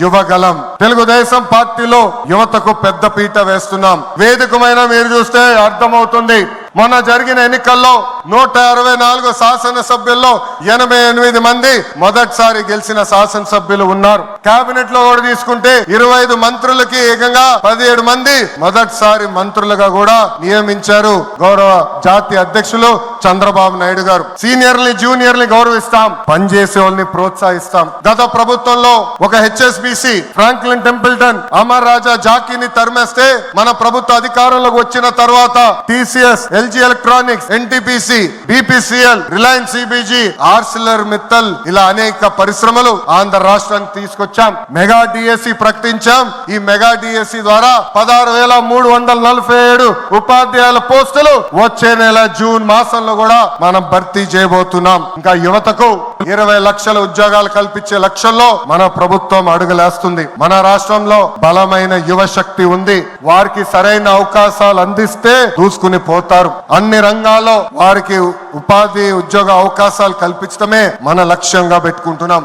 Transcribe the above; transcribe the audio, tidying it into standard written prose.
యువగలం. తెలుగుదేశం పార్టీలో యువతకు పెద్ద పీట వేస్తున్నాం. వేదికమైన మీరు చూస్తే అర్థమవుతుంది. మొన్న జరిగిన ఎన్నికల్లో 164 శాసనసభ్యుల్లో 88 మంది మొదటిసారి గెలిచిన శాసనసభ్యులు ఉన్నారు. కేబినెట్ లో కూడా తీసుకుంటే 25 మంత్రులకి ఏకంగా 17 మంది మొదటిసారి మంత్రులుగా కూడా నియమించారు గౌరవ జాతీయ అధ్యక్షులు చంద్రబాబు నాయుడు గారు. సీనియర్ని జూనియర్ని గౌరవిస్తాం, పనిచేసే వాళ్ళని ప్రోత్సహిస్తాం. గత ప్రభుత్వంలో ఒక HSBC Franklin Templeton Amar Raja జాకీని తరిమేస్తే మన ప్రభుత్వ అధికారంలోకి వచ్చిన తర్వాత TCS, LG electronics, NTPC, BPCL, Reliance CBG, Arcelor Mittal ఇలా అనేక పరిశ్రమలు ఆంధ్ర రాష్ట్రానికి తీసుకొచ్చాం. మెగా డిఎస్సి ప్రకటించాం. ఈ మెగా డిఎస్సి ద్వారా 16,347 ఉపాధ్యాయుల పోస్టులు వచ్చే నెల జూన్ మాసంలో కూడా మనం భర్తీ చేయబోతున్నాం. ఇంకా యువతకు 20 లక్షల ఉద్యోగాలు కల్పించే లక్ష్యంలో మన ప్రభుత్వం అడుగులేస్తుంది. మన రాష్ట్రంలో బలమైన యువ శక్తి ఉంది. వారికి సరైన అవకాశాలు అందిస్తే దూసుకుని పోతారు. అన్ని రంగాల్లో వారికి ఉపాధి, ఉద్యోగ అవకాశాలు కల్పించడమే మన లక్ష్యంగా పెట్టుకుంటున్నాం.